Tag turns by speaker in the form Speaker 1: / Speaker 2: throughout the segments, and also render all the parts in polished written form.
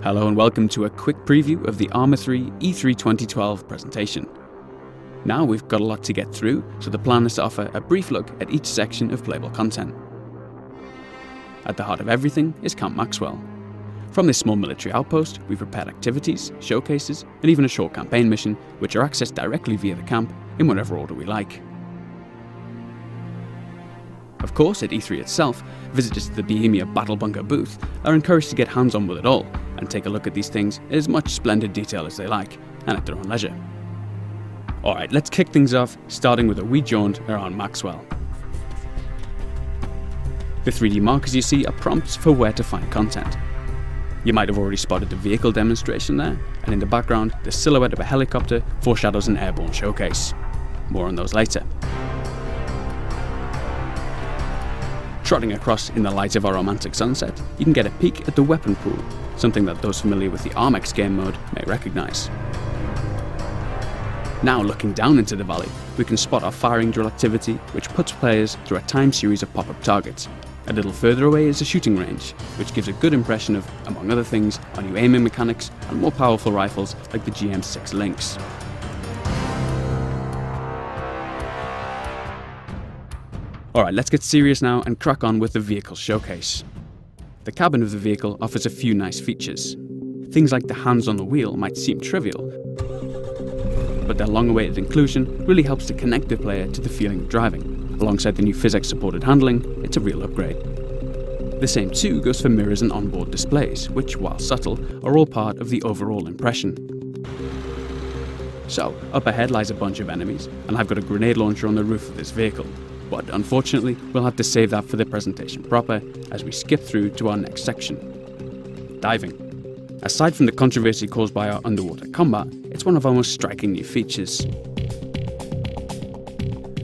Speaker 1: Hello and welcome to a quick preview of the Arma 3 E3 2012 presentation. Now we've got a lot to get through, so the plan is to offer a brief look at each section of playable content. At the heart of everything is Camp Maxwell. From this small military outpost, we've prepared activities, showcases, and even a short campaign mission, which are accessed directly via the camp in whatever order we like. Of course, at E3 itself, visitors to the Bohemia Battle Bunker booth are encouraged to get hands-on with it all, and take a look at these things in as much splendid detail as they like, and at their own leisure. Alright, let's kick things off, starting with a wee jaunt around Maxwell. The 3D markers you see are prompts for where to find content. You might have already spotted the vehicle demonstration there, and in the background, the silhouette of a helicopter foreshadows an airborne showcase. More on those later. Trotting across in the light of our romantic sunset, you can get a peek at the weapon pool, something that those familiar with the Arma game mode may recognise. Now looking down into the valley, we can spot our firing drill activity, which puts players through a timed series of pop-up targets. A little further away is a shooting range, which gives a good impression of, among other things, our new aiming mechanics and more powerful rifles like the GM6 Lynx. Alright, let's get serious now and crack on with the vehicle showcase. The cabin of the vehicle offers a few nice features. Things like the hands on the wheel might seem trivial, but their long-awaited inclusion really helps to connect the player to the feeling of driving. Alongside the new physics-supported handling, it's a real upgrade. The same too goes for mirrors and onboard displays, which, while subtle, are all part of the overall impression. So, up ahead lies a bunch of enemies, and I've got a grenade launcher on the roof of this vehicle. But unfortunately, we'll have to save that for the presentation proper, as we skip through to our next section. Diving. Aside from the controversy caused by our underwater combat, it's one of our most striking new features.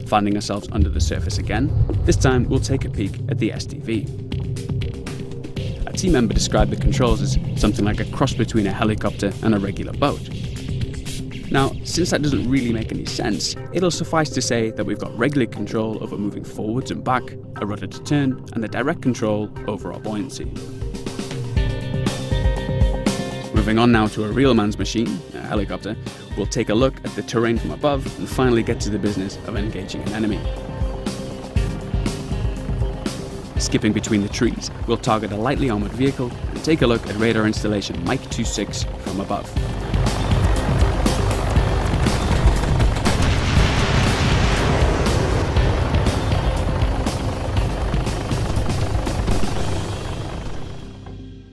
Speaker 1: Finding ourselves under the surface again, this time we'll take a peek at the SDV. A team member described the controls as something like a cross between a helicopter and a regular boat. Now, since that doesn't really make any sense, it'll suffice to say that we've got regular control over moving forwards and back, a rudder to turn, and the direct control over our buoyancy. Moving on now to a real man's machine, a helicopter, we'll take a look at the terrain from above and finally get to the business of engaging an enemy. Skipping between the trees, we'll target a lightly armoured vehicle and take a look at radar installation Mike 26 from above.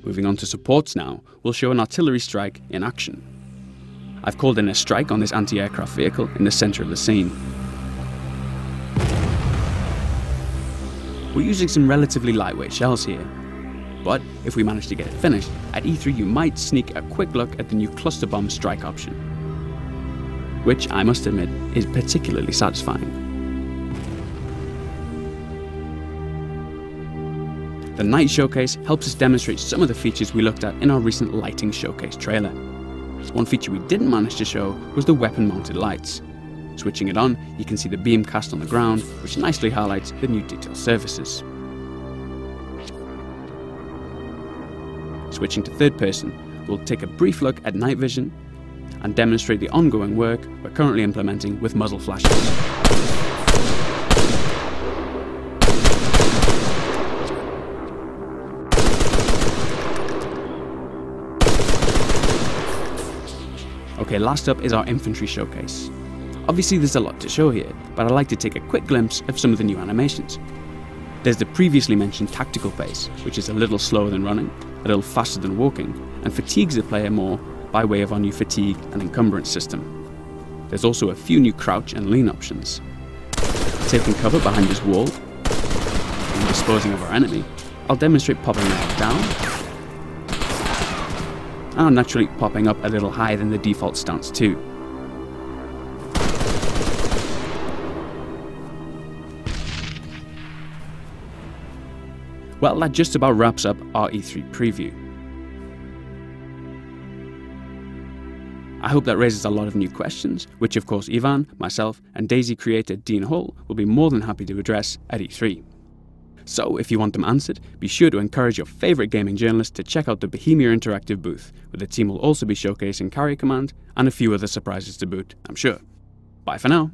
Speaker 1: Moving on to supports now, we'll show an artillery strike in action. I've called in a strike on this anti-aircraft vehicle in the centre of the scene. We're using some relatively lightweight shells here, but if we manage to get it finished, at E3 you might sneak a quick look at the new cluster bomb strike option, which I must admit is particularly satisfying. The night showcase helps us demonstrate some of the features we looked at in our recent lighting showcase trailer. One feature we didn't manage to show was the weapon mounted lights. Switching it on, you can see the beam cast on the ground, which nicely highlights the new detail surfaces. Switching to third person, we'll take a brief look at night vision and demonstrate the ongoing work we're currently implementing with muzzle flashes. Okay, last up is our infantry showcase. Obviously there's a lot to show here, but I'd like to take a quick glimpse of some of the new animations. There's the previously mentioned tactical pace, which is a little slower than running, a little faster than walking, and fatigues the player more by way of our new fatigue and encumbrance system. There's also a few new crouch and lean options. Taking cover behind this wall, and disposing of our enemy, I'll demonstrate popping that down, and naturally popping up a little higher than the default stance too. Well, that just about wraps up our E3 preview. I hope that raises a lot of new questions, which of course Ivan, myself and Daisy creator Dean Hull will be more than happy to address at E3. So if you want them answered, be sure to encourage your favourite gaming journalist to check out the Bohemia Interactive booth, where the team will also be showcasing Carrier Command and a few other surprises to boot, I'm sure. Bye for now.